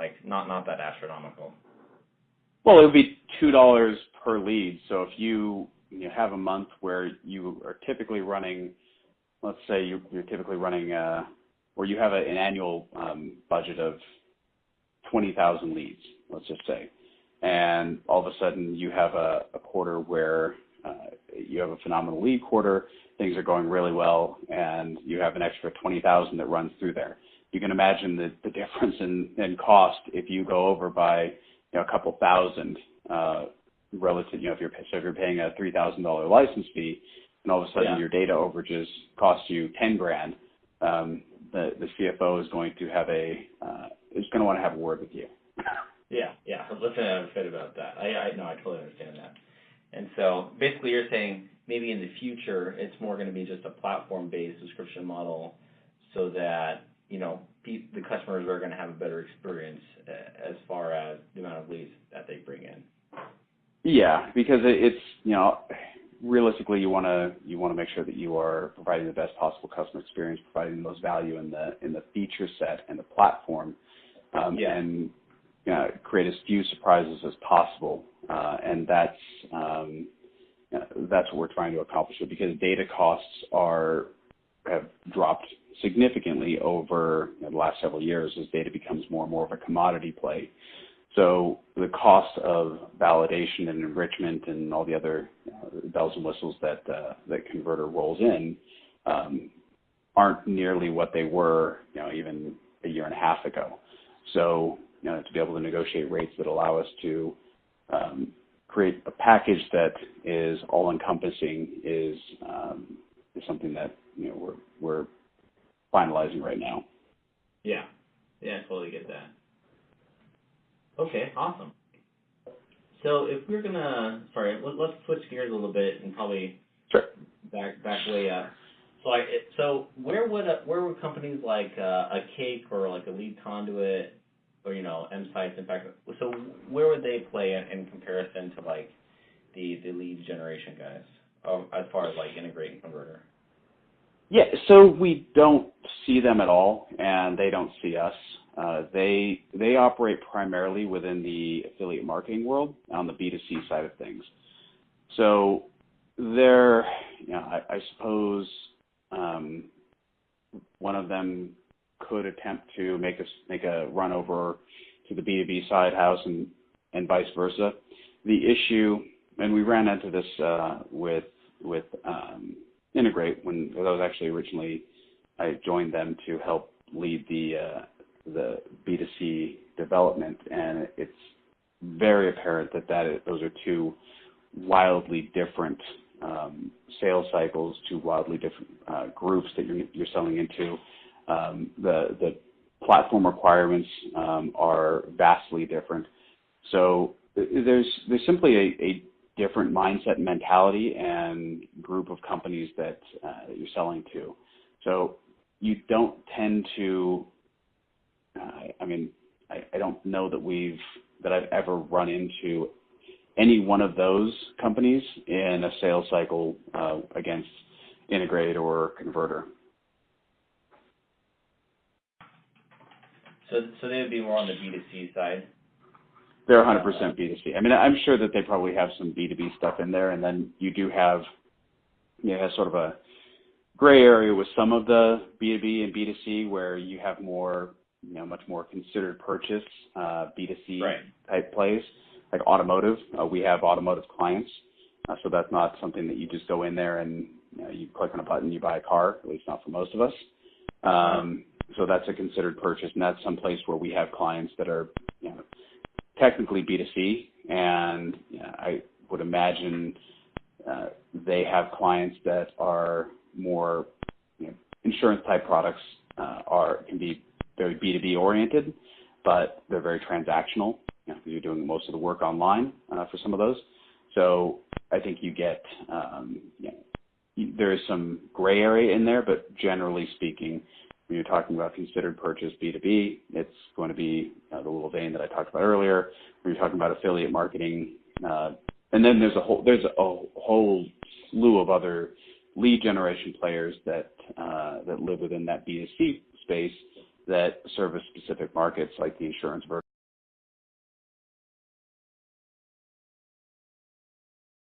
like not that astronomical. Well, it would be $2 per lead. So if you have a month where you are typically running, let's say you're typically running, or you have an annual budget of 20,000 leads, let's just say, and all of a sudden you have a quarter where you have a phenomenal lead quarter, things are going really well, and you have an extra 20,000 that runs through there. You can imagine the difference in cost if you go over by a couple thousand relative. If you're paying a $3,000 license fee, and all of a sudden your data overages cost you $10,000, the CFO is going to want to have a word with you. Yeah. Listen, I'm fit about that. I know, I totally understand that. And so basically you're saying maybe in the future it's more going to be just a platform-based subscription model so that, the customers are going to have a better experience as far as the amount of leads that they bring in. Yeah, because it's, realistically you want to make sure that you are providing the best possible customer experience, providing the most value in the feature set and the platform, and create as few surprises as possible. And that's what we're trying to accomplish here, because data costs have dropped significantly over the last several years as data becomes more and more of a commodity play. So the cost of validation and enrichment and all the other bells and whistles that Converter rolls in aren't nearly what they were, even a year and a half ago. So to be able to negotiate rates that allow us to create a package that is all-encompassing is something that we're finalizing right now. Yeah, I totally get that. Okay, awesome. So if we're gonna, let's switch gears a little bit and probably back way up. So where would companies like a Cake or like a Lead Conduit or M-Sites, in fact, so where would they play in comparison to like the lead generation guys as far as like Integrate and Converter? Yeah, so we don't see them at all, and they don't see us. They operate primarily within the affiliate marketing world on the B2C side of things. So they're, I suppose one of them could attempt to make a run over to the B2B side house and vice versa. The issue, and we ran into this with Integrate when that was actually originally I joined them to help lead the B2C development, and it's very apparent that those are two wildly different sales cycles, two wildly different groups that you're selling into. The platform requirements are vastly different. So there's simply a different mindset and mentality and group of companies that you're selling to. So you don't tend to, I don't know that I've ever run into any one of those companies in a sales cycle against Integrate or Converter. So they would be more on the B2C side? They're 100% B2C. I'm sure that they probably have some B2B stuff in there, and then you do have sort of a gray area with some of the B2B and B2C where you have more, much more considered purchase B2C type plays, like automotive. We have automotive clients, so that's not something that you just go in there and you click on a button, you buy a car, at least not for most of us. So that's a considered purchase, and that's some place where we have clients that are technically B2C, and I would imagine they have clients that are more insurance type products can be very B2B oriented, but they're very transactional. You're doing most of the work online for some of those. So I think you get there is some gray area in there, but generally speaking, when you're talking about considered purchase B2B, it's going to be the little vein that I talked about earlier. When you're talking about affiliate marketing, and then there's a whole slew of other lead generation players that live within that B2C space that service specific markets like the insurance vertical.